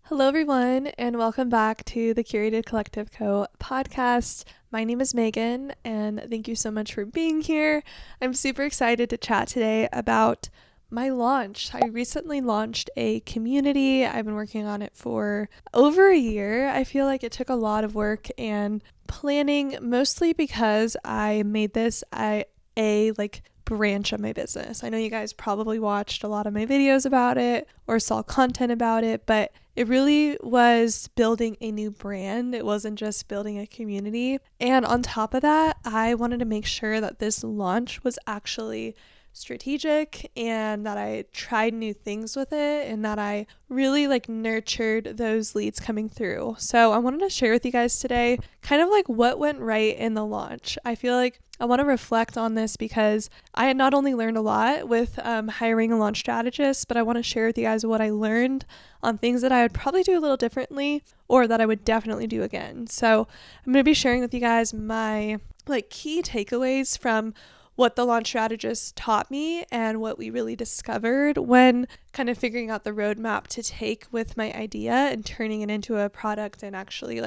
Hello, everyone, and welcome back to the Curated Collective Co podcast. My name is Megan, and thank you so much for being here. I'm super excited to chat today about my launch. I recently launched a community. I've been working on it for over a year. I feel like it took a lot of work and planning, mostly because I made this a branch of my business. I know you guys probably watched a lot of my videos about it or saw content about it, but it really was building a new brand. It wasn't just building a community. And on top of that, I wanted to make sure that this launch was actually strategic and that I tried new things with it and that I really nurtured those leads coming through. So I wanted to share with you guys today kind of what went right in the launch. I feel like I want to reflect on this because I had not only learned a lot with hiring a launch strategist, but I want to share with you guys what I learned on things that I would probably do a little differently or that I would definitely do again. So I'm going to be sharing with you guys my key takeaways from what the launch strategist taught me and what we really discovered when kind of figuring out the roadmap to take with my idea and turning it into a product and actually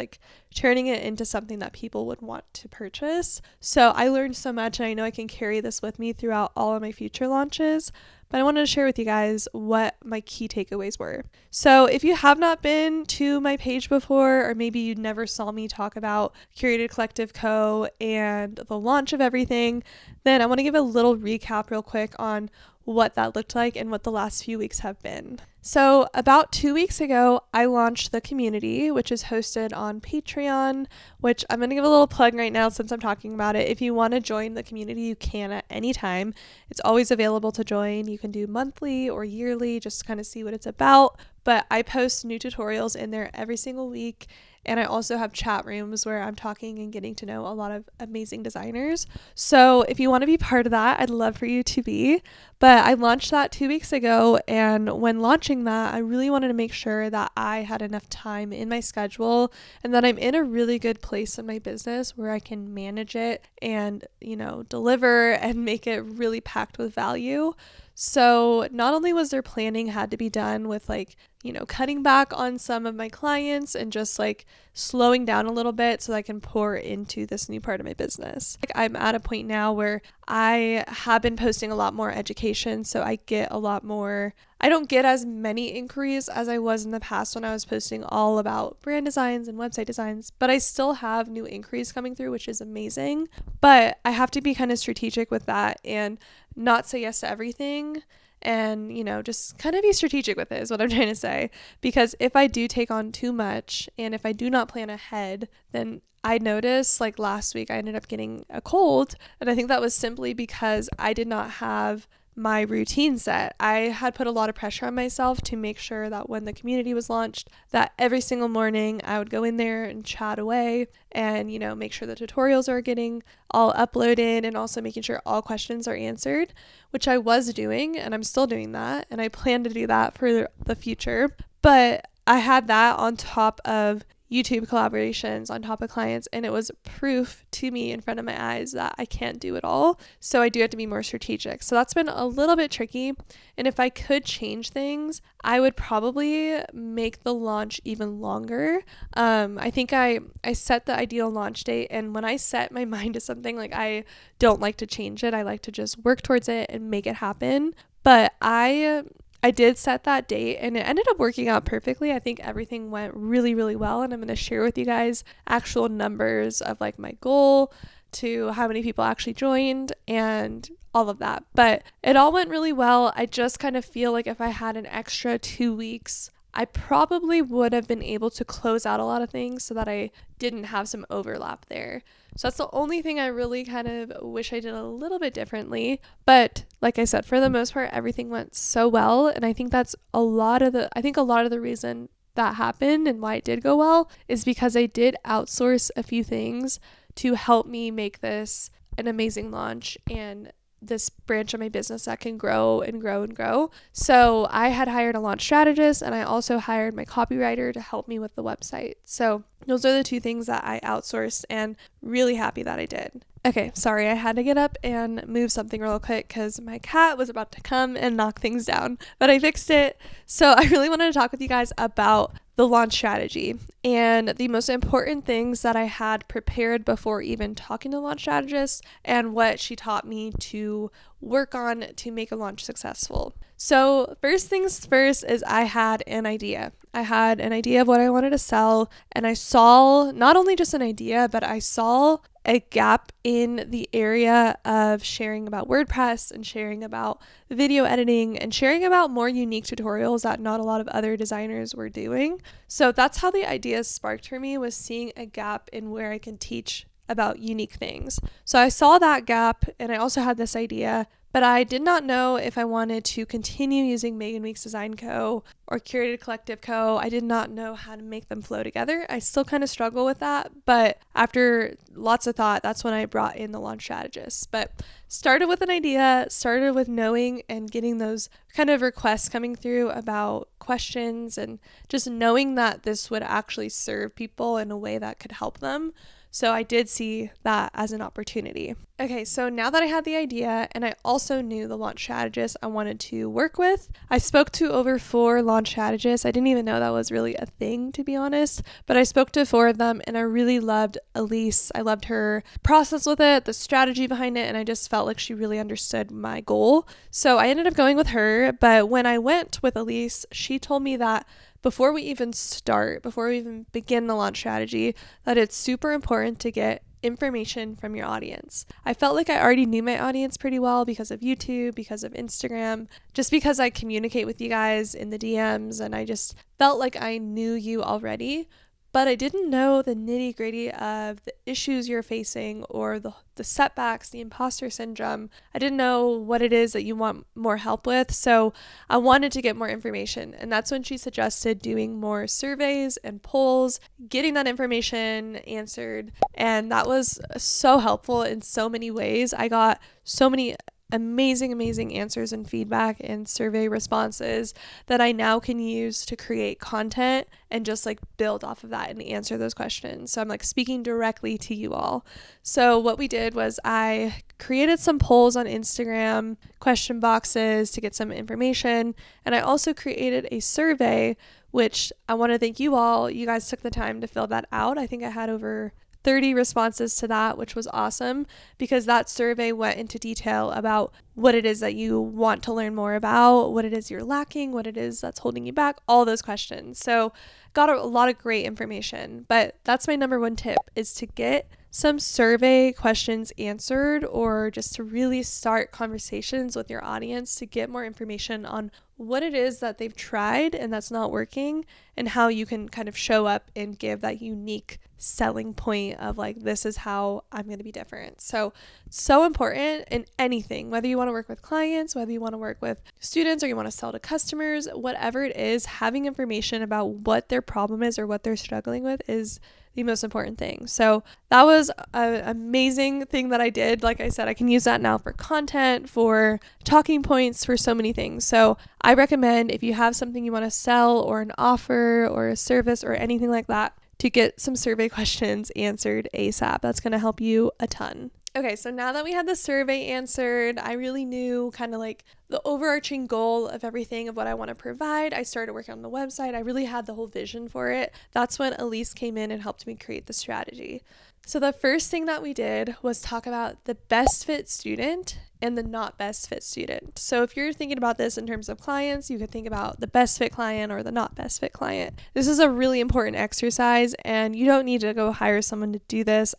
turning it into something that people would want to purchase. So I learned so much, and I know I can carry this with me throughout all of my future launches. But I wanted to share with you guys what my key takeaways were. So if you have not been to my page before, or maybe you never saw me talk about Curated Collective Co. and the launch of everything, then I want to give a little recap real quick on what that looked like and what the last few weeks have been. So about 2 weeks ago, I launched the community, which is hosted on Patreon, which I'm going to give a little plug right now since I'm talking about it. If you want to join the community, you can at any time. It's always available to join. You can do monthly or yearly, just to kind of see what it's about. But I post new tutorials in there every single week. And I also have chat rooms where I'm talking and getting to know a lot of amazing designers. So if you want to be part of that, I'd love for you to be. But I launched that 2 weeks ago. And when launching that, I really wanted to make sure that I had enough time in my schedule and that I'm in a really good place in my business where I can manage it and, deliver and make it really packed with value. So not only was there planning had to be done with cutting back on some of my clients and just slowing down a little bit so that I can pour into this new part of my business. I'm at a point now where I have been posting a lot more education, so I don't get as many inquiries as I was in the past when I was posting all about brand designs and website designs, but I still have new inquiries coming through, which is amazing. But I have to be kind of strategic with that and not say yes to everything. And, just kind of be strategic with it is what I'm trying to say. Because if I do take on too much and if I do not plan ahead, then I noticed last week I ended up getting a cold. And I think that was simply because I did not have my routine set. I had put a lot of pressure on myself to make sure that when the community was launched, that every single morning I would go in there and chat away and, make sure the tutorials are getting all uploaded and also making sure all questions are answered, which I was doing and I'm still doing that. And I plan to do that for the future. But I had that on top of YouTube collaborations, on top of clients, and it was proof to me in front of my eyes that I can't do it all. So I do have to be more strategic. So that's been a little bit tricky. And if I could change things, I would probably make the launch even longer. I think I set the ideal launch date, and when I set my mind to something, I don't like to change it. I like to just work towards it and make it happen. But I did set that date and it ended up working out perfectly. I think everything went really, really well. And I'm going to share with you guys actual numbers of my goal to how many people actually joined and all of that. But it all went really well. I just kind of feel like if I had an extra 2 weeks, I probably would have been able to close out a lot of things so that I didn't have some overlap there. So that's the only thing I really kind of wish I did a little bit differently. But like I said, for the most part, everything went so well. And I think that's a lot of the reason that happened and why it did go well is because I did outsource a few things to help me make this an amazing launch and this branch of my business that can grow and grow and grow. So I had hired a launch strategist and I also hired my copywriter to help me with the website. So those are the two things that I outsourced and really happy that I did. Okay, sorry, I had to get up and move something real quick because my cat was about to come and knock things down, but I fixed it. So I really wanted to talk with you guys about the launch strategy and the most important things that I had prepared before even talking to launch strategists and what she taught me to work on to make a launch successful. So first things first is I had an idea. I had an idea of what I wanted to sell, and I saw not only just an idea, but I saw a gap in the area of sharing about WordPress and sharing about video editing and sharing about more unique tutorials that not a lot of other designers were doing. So that's how the idea sparked for me, was seeing a gap in where I can teach about unique things. So I saw that gap, and I also had this idea, but I did not know if I wanted to continue using Megan Weeks Design Co. or Curated Collective Co. I did not know how to make them flow together. I still kind of struggle with that, but after lots of thought, that's when I brought in the launch strategist. But started with an idea, started with knowing and getting those kind of requests coming through about questions and just knowing that this would actually serve people in a way that could help them. So I did see that as an opportunity. Okay, so now that I had the idea and I also knew the launch strategist I wanted to work with, I spoke to over 4 launch strategists. I didn't even know that was really a thing, to be honest, but I spoke to 4 of them and I really loved Elise. I loved her process with it, the strategy behind it, and I just felt like she really understood my goal. So I ended up going with her, but when I went with Elise, she told me that before we even begin the launch strategy, that it's super important to get information from your audience. I felt like I already knew my audience pretty well because of YouTube, because of Instagram, just because I communicate with you guys in the DMs, and I just felt like I knew you already. But I didn't know the nitty gritty of the issues you're facing or the setbacks, the imposter syndrome. I didn't know what it is that you want more help with. So I wanted to get more information. And that's when she suggested doing more surveys and polls, getting that information answered. And that was so helpful in so many ways. I got so many amazing answers and feedback and survey responses that I now can use to create content and just like build off of that and answer those questions. So I'm like speaking directly to you all. So what we did was I created some polls on Instagram, question boxes to get some information, and I also created a survey, which I want to thank you all. You guys took the time to fill that out. I think I had over 30 responses to that, which was awesome because that survey went into detail about what it is that you want to learn more about, what it is you're lacking, what it is that's holding you back, all those questions. So got a lot of great information, but that's my number one tip, is to get some survey questions answered, or just to really start conversations with your audience to get more information on what it is that they've tried and that's not working, and how you can kind of show up and give that unique selling point of like, this is how I'm going to be different. So important in anything, whether you want to work with clients, whether you want to work with students, or you want to sell to customers, whatever it is, having information about what their problem is or what they're struggling with is the most important thing. So that was an amazing thing that I did. Like I said, I can use that now for content, for talking points, for so many things. So I recommend, if you have something you want to sell or an offer or a service or anything like that, to get some survey questions answered ASAP. That's going to help you a ton. Okay, so now that we had the survey answered, I really knew kind of like the overarching goal of everything of what I want to provide. I started working on the website. I really had the whole vision for it. That's when Elise came in and helped me create the strategy. So the first thing that we did was talk about the best fit student and the not best fit student. So if you're thinking about this in terms of clients, you could think about the best fit client or the not best fit client. This is a really important exercise, and you don't need to go hire someone to do this.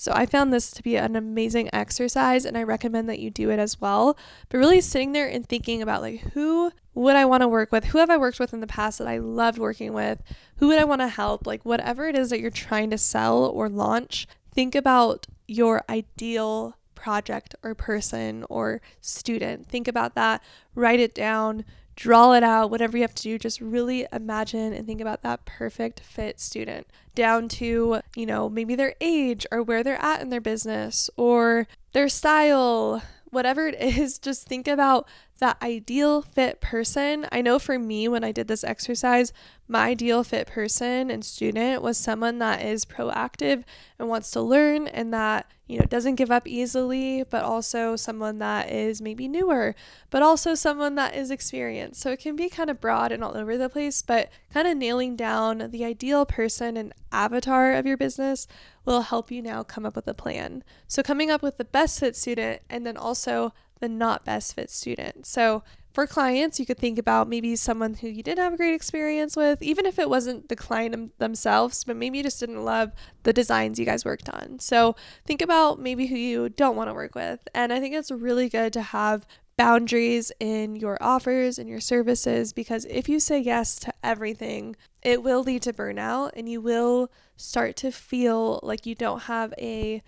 So I found this to be an amazing exercise, and I recommend that you do it as well. But really sitting there and thinking about like, who would I want to work with? Who have I worked with in the past that I loved working with? Who would I want to help? Like whatever it is that you're trying to sell or launch, think about your ideal project or person or student. Think about that, write it down, draw it out, whatever you have to do. Just really imagine and think about that perfect fit student, down to, maybe their age or where they're at in their business or their style, whatever it is, just think about that ideal fit person. I know for me, when I did this exercise, my ideal fit person and student was someone that is proactive and wants to learn and that, doesn't give up easily, but also someone that is maybe newer, but also someone that is experienced. So it can be kind of broad and all over the place, but kind of nailing down the ideal person and avatar of your business will help you now come up with a plan. So coming up with the best fit student and then also the not best fit student. So for clients, you could think about maybe someone who you did have a great experience with, even if it wasn't the client themselves, but maybe you just didn't love the designs you guys worked on. So think about maybe who you don't want to work with. And I think it's really good to have boundaries in your offers and your services, because if you say yes to everything, it will lead to burnout and you will start to feel like you don't have an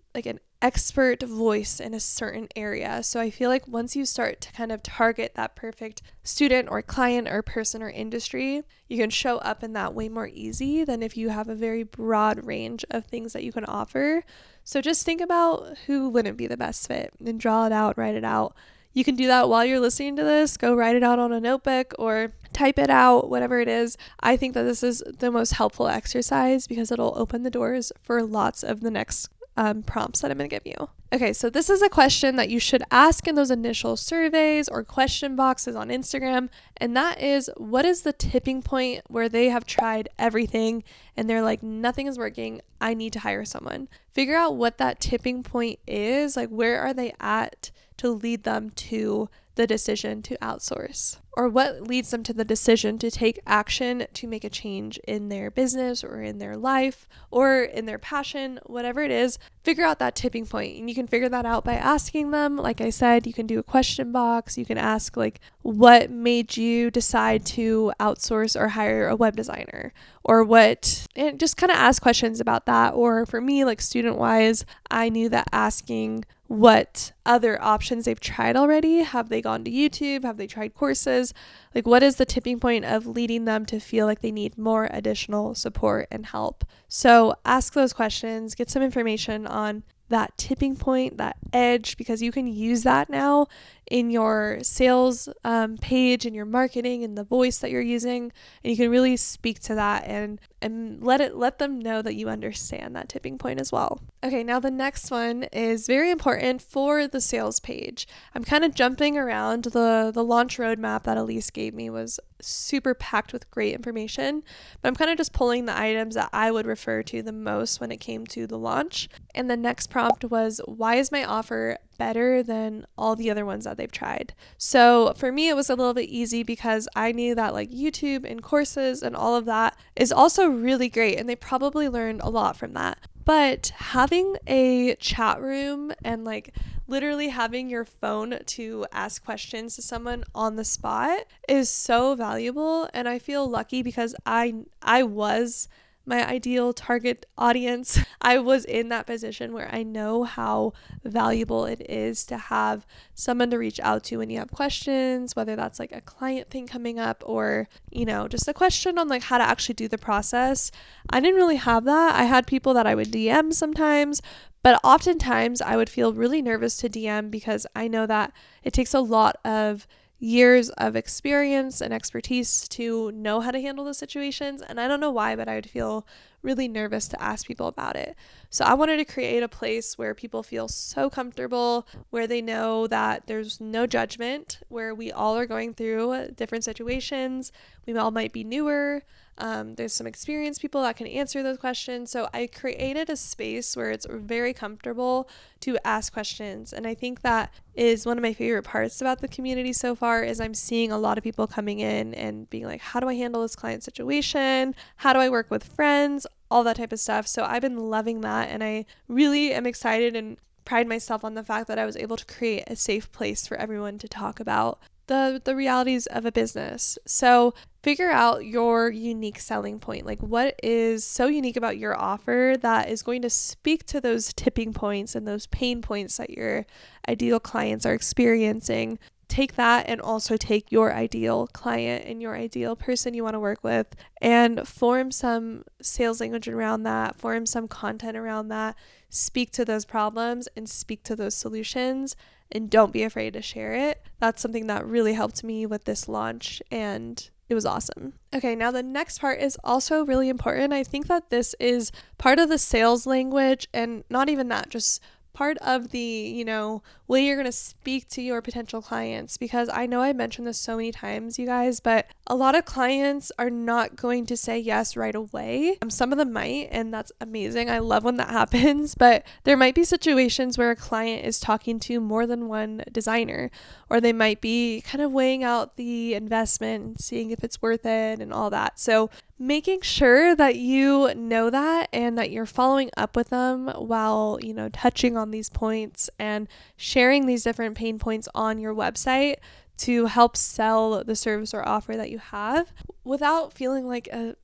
expert voice in a certain area. So I feel like once you start to kind of target that perfect student or client or person or industry, you can show up in that way more easy than if you have a very broad range of things that you can offer. So just think about who wouldn't be the best fit and draw it out, write it out. You can do that while you're listening to this. Go write it out on a notebook or type it out, whatever it is. I think that this is the most helpful exercise because it'll open the doors for lots of the next prompts that I'm going to give you. Okay, so this is a question that you should ask in those initial surveys or question boxes on Instagram. And that is, what is the tipping point where they have tried everything and they're like, nothing is working, I need to hire someone? Figure out what that tipping point is. Like, where are they at to lead them to the decision to outsource, or what leads them to the decision to take action to make a change in their business or in their life or in their passion, whatever it is. Figure out that tipping point, and you can figure that out by asking them. Like I said, you can do a question box. You can ask what made you decide to outsource or hire a web designer, or and just kind of ask questions about that. Or for me, student wise, I knew that asking what other options they've tried already. Have they gone to YouTube? Have they tried courses? What is the tipping point of leading them to feel like they need more additional support and help? So ask those questions, get some information on that tipping point, that edge, because you can use that now in your sales page and your marketing and the voice that you're using, and you can really speak to that and let them know that you understand that tipping point as well. Okay, now the next one is very important for the sales page. I'm kind of jumping around. The launch roadmap that Elise gave me was super packed with great information, but I'm kind of just pulling the items that I would refer to the most when it came to the launch. And the next prompt was, why is my offer better than all the other ones that they've tried? So for me, it was a little bit easy because I knew that YouTube and courses and all of that is also really great, and they probably learned a lot from that. But having a chat room and literally having your phone to ask questions to someone on the spot is so valuable. And I feel lucky because I was my ideal target audience. I was in that position where I know how valuable it is to have someone to reach out to when you have questions, whether that's a client thing coming up or, just a question on how to actually do the process. I didn't really have that. I had people that I would DM sometimes, but oftentimes I would feel really nervous to DM because I know that it takes a lot of years of experience and expertise to know how to handle those situations. And I don't know why, but I would feel really nervous to ask people about it. So I wanted to create a place where people feel so comfortable, where they know that there's no judgment, where we all are going through different situations. We all might be newer. There's some experienced people that can answer those questions. So I created a space where it's very comfortable to ask questions. And I think that is one of my favorite parts about the community so far, is I'm seeing a lot of people coming in and being like, how do I handle this client situation? How do I work with friends? All that type of stuff. So I've been loving that. And I really am excited and pride myself on the fact that I was able to create a safe place for everyone to talk about the realities of a business. So figure out your unique selling point. What is so unique about your offer that is going to speak to those tipping points and those pain points that your ideal clients are experiencing take that and also take your ideal client and your ideal person you want to work with and form some sales language around that, form some content around that, speak to those problems and speak to those solutions, and don't be afraid to share it. That's something that really helped me with this launch, and it was awesome. Okay, now the next part is also really important. I think that this is part of the sales language, and not even that, just part of the, way you're going to speak to your potential clients, because I know I mentioned this so many times, you guys, but a lot of clients are not going to say yes right away. Some of them might, and that's amazing. I love when that happens, but there might be situations where a client is talking to more than one designer, or they might be kind of weighing out the investment and seeing if it's worth it and all that. So making sure that you know that and that you're following up with them while, touching on these points and sharing these different pain points on your website to help sell the service or offer that you have without feeling like a,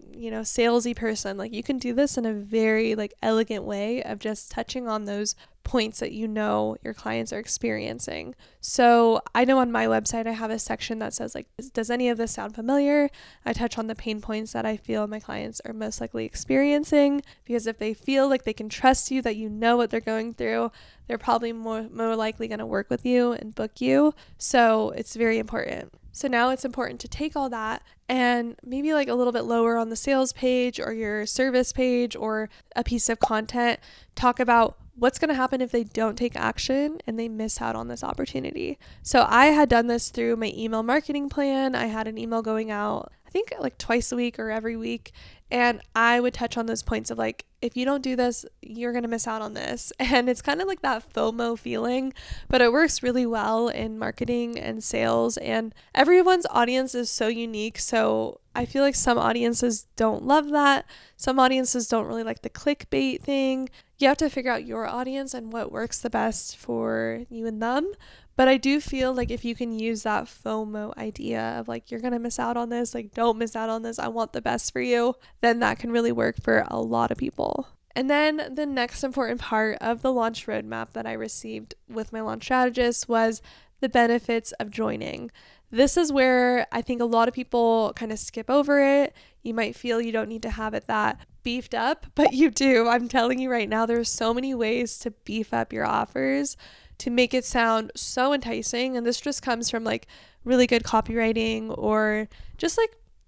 salesy person. Like, you can do this in a very elegant way of just touching on those points that your clients are experiencing. So I know on my website I have a section that says does any of this sound familiar? I touch on the pain points that I feel my clients are most likely experiencing, because if they feel like they can trust you, that you know what they're going through, they're probably more likely going to work with you and book you. So it's very important. So now it's important to take all that and maybe a little bit lower on the sales page or your service page or a piece of content, talk about what's going to happen if they don't take action and they miss out on this opportunity. So I had done this through my email marketing plan. I had an email going out, I think twice a week or every week. And I would touch on those points of if you don't do this, you're going to miss out on this. And it's kind of like that FOMO feeling, but it works really well in marketing and sales, and everyone's audience is so unique. So I feel like some audiences don't love that. Some audiences don't really like the clickbait thing. You have to figure out your audience and what works the best for you and them. But I do feel like if you can use that FOMO idea of you're going to miss out on this, don't miss out on this, I want the best for you, then that can really work for a lot of people. And then the next important part of the launch roadmap that I received with my launch strategist was the benefits of joining. This is where I think a lot of people kind of skip over it. You might feel you don't need to have it that beefed up, but you do. I'm telling you right now, there's so many ways to beef up your offers to make it sound so enticing. And this just comes from really good copywriting, or just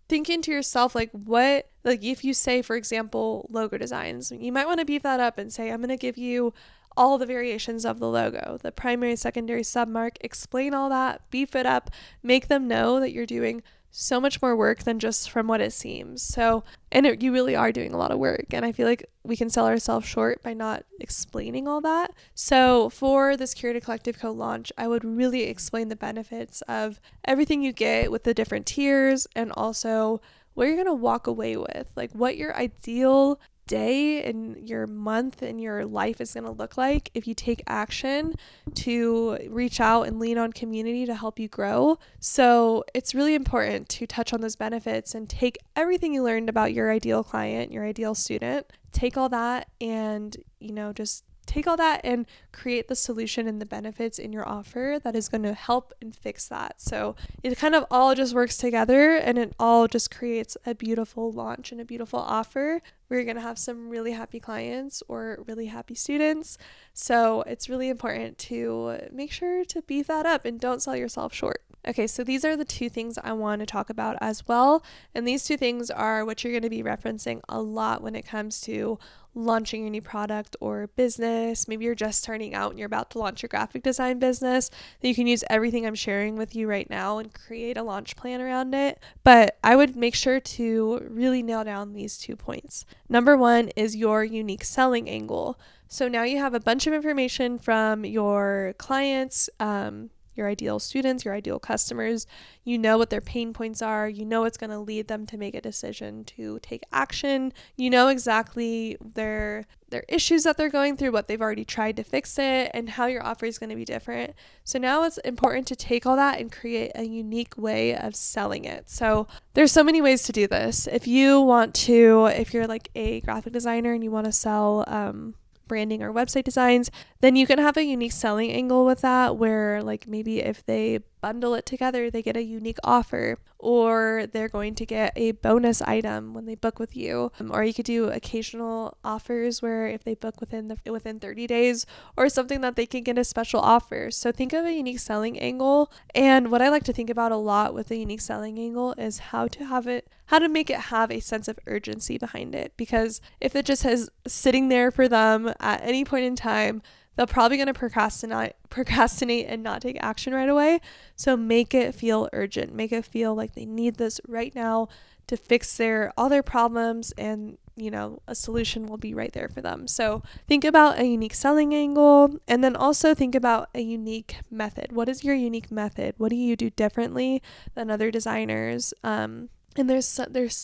thinking to yourself, what, if you say, for example, logo designs, you might want to beef that up and say, I'm going to give you all the variations of the logo, the primary, secondary, submark, explain all that, beef it up, make them know that you're doing so much more work than just from what it seems. So, you really are doing a lot of work, and I feel like we can sell ourselves short by not explaining all that. So for this Curated Collective Co launch, I would really explain the benefits of everything you get with the different tiers, and also what you're going to walk away with, what your ideal day and your month and your life is going to look like if you take action to reach out and lean on community to help you grow. So it's really important to touch on those benefits and take everything you learned about your ideal client, your ideal student, take all that and, just take all that and create the solution and the benefits in your offer that is going to help and fix that. So it kind of all just works together, and it all just creates a beautiful launch and a beautiful offer where you're going to have some really happy clients or really happy students. So it's really important to make sure to beef that up and don't sell yourself short. Okay, so these are the two things I want to talk about as well. And these two things are what you're going to be referencing a lot when it comes to launching your new product or business. Maybe you're just starting out and you're about to launch your graphic design business. Then you can use everything I'm sharing with you right now and create a launch plan around it. But I would make sure to really nail down these 2 points. Number one is your unique selling angle. So now you have a bunch of information from your clients, your ideal students, your ideal customers. You know what their pain points are. You know what's going to lead them to make a decision to take action. You know exactly their issues that they're going through, what they've already tried to fix it, and how your offer is going to be different. So now it's important to take all that and create a unique way of selling it. So there's so many ways to do this. If you're a graphic designer and you want to sell branding or website designs, then you can have a unique selling angle with that, where maybe if they bundle it together, they get a unique offer, or they're going to get a bonus item when they book with you. Or you could do occasional offers where if they book within 30 days or something, that they can get a special offer. So think of a unique selling angle. And what I like to think about a lot with a unique selling angle is how to make it have a sense of urgency behind it. Because if it just has sitting there for them at any point in time, they're probably going to procrastinate and not take action right away. So make it feel urgent. Make it feel like they need this right now to fix all their problems, and a solution will be right there for them. So think about a unique selling angle, and then also think about a unique method. What is your unique method? What do you do differently than other designers? And there's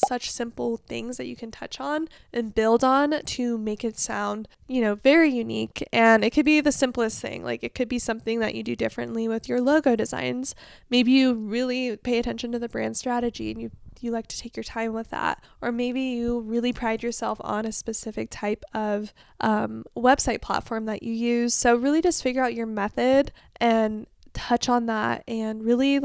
such simple things that you can touch on and build on to make it sound, very unique. And it could be the simplest thing. Like it could be something that you do differently with your logo designs. Maybe you really pay attention to the brand strategy and you like to take your time with that. Or maybe you really pride yourself on a specific type of website platform that you use. So really just figure out your method and touch on that. And really,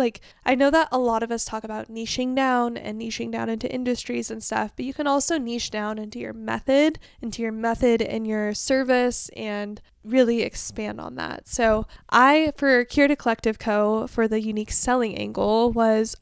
I know that a lot of us talk about niching down into industries and stuff, but you can also niche down into your method and your service, and really expand on that. So for Curated Collective Co, for the unique selling angle,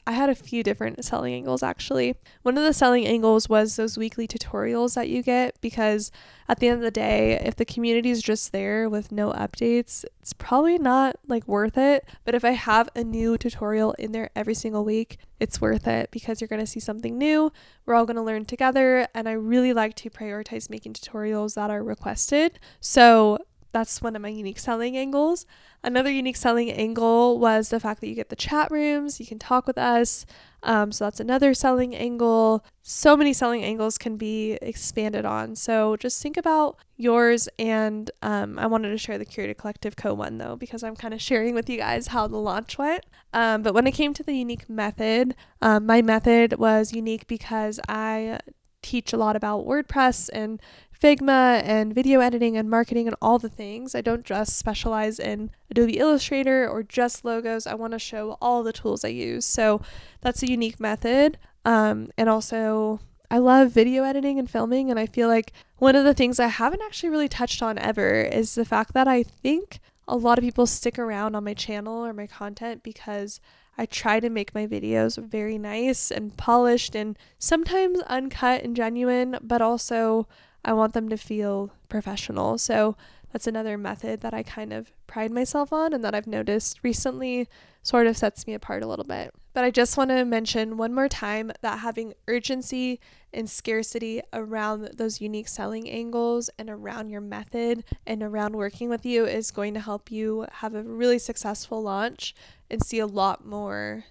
I had a few different selling angles actually. One of the selling angles was those weekly tutorials that you get, because at the end of the day, if the community is just there with no updates, it's probably not worth it. But if I have a new tutorial in there every single week, it's worth it, because you're going to see something new. We're all going to learn together. And I really like to prioritize making tutorials that are requested. So that's one of my unique selling angles. Another unique selling angle was the fact that you get the chat rooms, you can talk with us. So that's another selling angle. So many selling angles can be expanded on. So just think about yours. And I wanted to share the Curated Collective Co one though, because I'm kind of sharing with you guys how the launch went. But when it came to the unique method, my method was unique because I teach a lot about WordPress and Figma and video editing and marketing and all the things. I don't just specialize in Adobe Illustrator or just logos. I want to show all the tools I use. So that's a unique method. And also I love video editing and filming. And I feel like one of the things I haven't actually really touched on ever is the fact that I think a lot of people stick around on my channel or my content because I try to make my videos very nice and polished and sometimes uncut and genuine, but also I want them to feel professional. So that's another method that I kind of pride myself on and that I've noticed recently sort of sets me apart a little bit. But I just want to mention one more time that having urgency and scarcity around those unique selling angles and around your method and around working with you is going to help you have a really successful launch and see a lot more,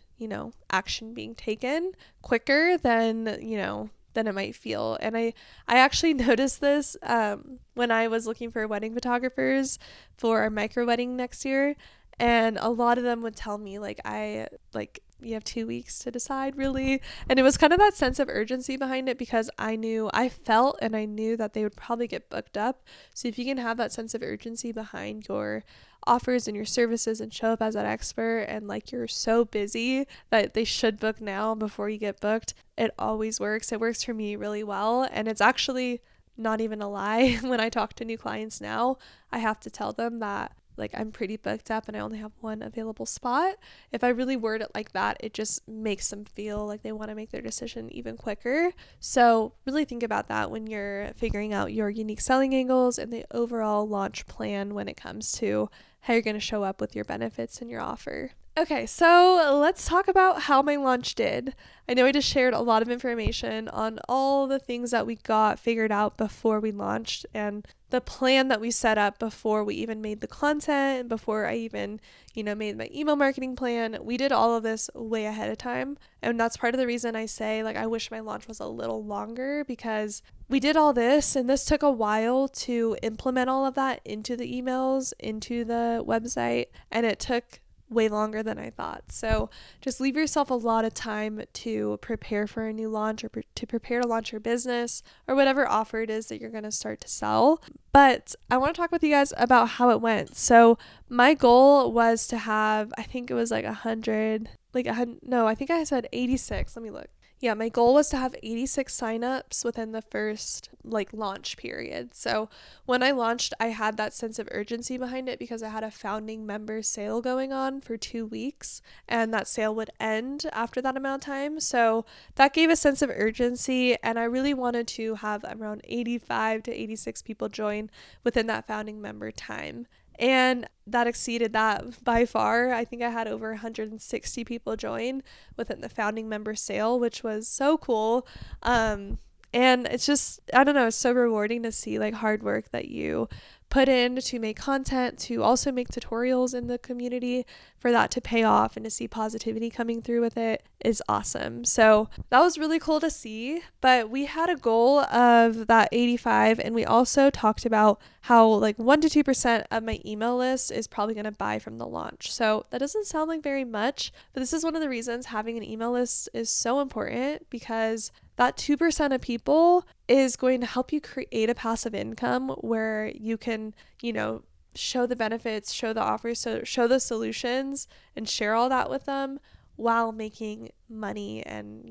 action being taken quicker than it might feel. And I actually noticed this when I was looking for wedding photographers for our micro wedding next year. And a lot of them would tell me you have 2 weeks to decide, really. And it was kind of that sense of urgency behind it because I felt and I knew that they would probably get booked up. So if you can have that sense of urgency behind your offers and your services and show up as an expert and you're so busy that they should book now before you get booked, it always works. It works for me really well. And it's actually not even a lie. When I talk to new clients now, I have to tell them that I'm pretty booked up and I only have one available spot. If I really word it like that, it just makes them feel like they want to make their decision even quicker. So really think about that when you're figuring out your unique selling angles and the overall launch plan when it comes to how you're going to show up with your benefits and your offer. Okay, so let's talk about how my launch did. I know I just shared a lot of information on all the things that we got figured out before we launched and the plan that we set up before we even made the content and before I even, made my email marketing plan. We did all of this way ahead of time. And that's part of the reason I say, I wish my launch was a little longer because we did all this and this took a while to implement all of that into the emails, into the website. And it took way longer than I thought. So just leave yourself a lot of time to prepare for a new launch or to prepare to launch your business or whatever offer it is that you're going to start to sell. But I want to talk with you guys about how it went. So my goal was to have, I think it was like 100, no, I think I said 86. Let me look. Yeah, my goal was to have 86 signups within the first launch period. So when I launched, I had that sense of urgency behind it because I had a founding member sale going on for 2 weeks, and that sale would end after that amount of time. So that gave a sense of urgency, and I really wanted to have around 85 to 86 people join within that founding member time. And that exceeded that by far. I think I had over 160 people join within the founding member sale, which was so cool. And it's just, I don't know, it's so rewarding to see hard work that you put in to make content, to also make tutorials in the community, for that to pay off and to see positivity coming through with it is awesome. So that was really cool to see. But we had a goal of that 85, and we also talked about how 1 to 2% of my email list is probably going to buy from the launch. So that doesn't sound like very much, but this is one of the reasons having an email list is so important, because that 2% of people is going to help you create a passive income where you can, show the benefits, show the offers, so show the solutions and share all that with them while making money and,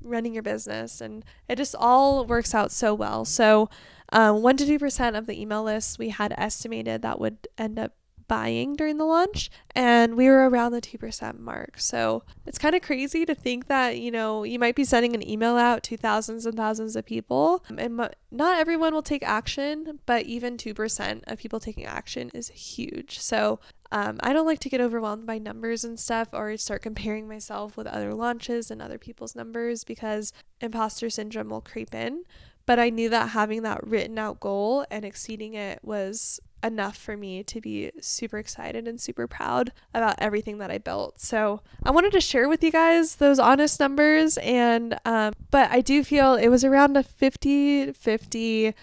running your business. And it just all works out so well. So 1 to 2% of the email list we had estimated that would end up buying during the launch, and we were around the 2% mark. So it's kind of crazy to think that you might be sending an email out to thousands and thousands of people, and not everyone will take action, but even 2% of people taking action is huge. So I don't like to get overwhelmed by numbers and stuff, or start comparing myself with other launches and other people's numbers, because imposter syndrome will creep in. But I knew that having that written out goal and exceeding it was enough for me to be super excited and super proud about everything that I built. So I wanted to share with you guys those honest numbers, and but I do feel it was around a 50-50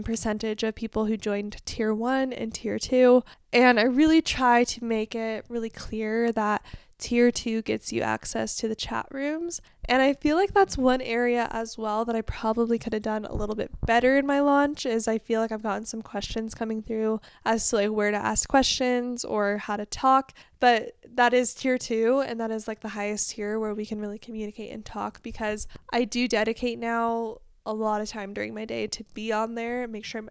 percentage of people who joined tier 1 and tier 2, and I really try to make it really clear that tier 2 gets you access to the chat rooms. And I feel like that's one area as well that I probably could have done a little bit better in my launch, is I feel like I've gotten some questions coming through as to where to ask questions or how to talk. But that is tier 2, and that is the highest tier where we can really communicate and talk, because I do dedicate now a lot of time during my day to be on there and make sure I'm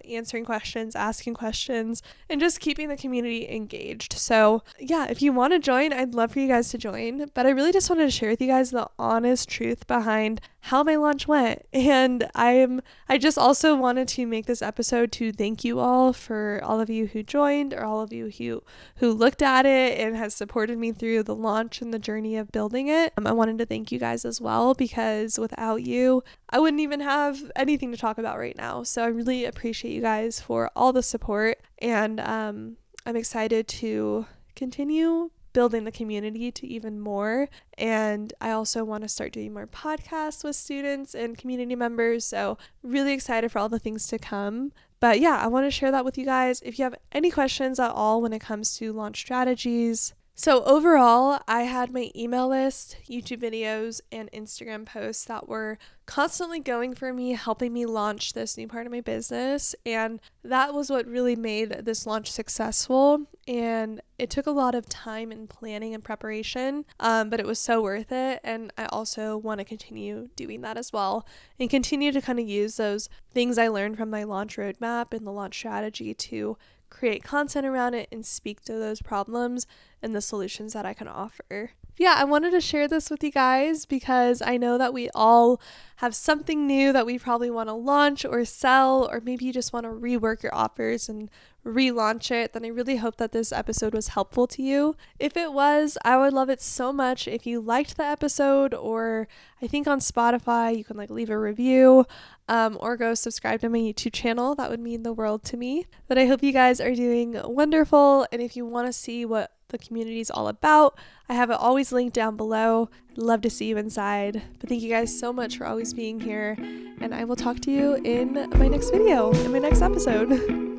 answering questions, asking questions, and just keeping the community engaged. So yeah, if you want to join, I'd love for you guys to join. But I really just wanted to share with you guys the honest truth behind how my launch went. And I just also wanted to make this episode to thank you all for all of you who joined, or all of you who looked at it and has supported me through the launch and the journey of building it. I wanted to thank you guys as well, because without you, I wouldn't even have anything to talk about right now. So I really appreciate you guys for all the support, and I'm excited to continue building the community to even more. And I also want to start doing more podcasts with students and community members. So really excited for all the things to come. But yeah, I want to share that with you guys. If you have any questions at all when it comes to launch strategies. So overall, I had my email list, YouTube videos, and Instagram posts that were constantly going for me, helping me launch this new part of my business. And that was what really made this launch successful. And it took a lot of time and planning and preparation, but it was so worth it. And I also want to continue doing that as well, and continue to kind of use those things I learned from my launch roadmap and the launch strategy to create content around it and speak to those problems and the solutions that I can offer. Yeah, I wanted to share this with you guys because I know that we all have something new that we probably want to launch or sell, or maybe you just want to rework your offers and relaunch it. Then I really hope that this episode was helpful to you. If it was, I would love it so much if you liked the episode, or I think on Spotify you can leave a review, or go subscribe to my YouTube channel. That would mean the world to me. But I hope you guys are doing wonderful, and if you want to see what the community is all about, I have it always linked down below. I'd love to see you inside. But thank you guys so much for always being here, and I will talk to you in my next video, in my next episode.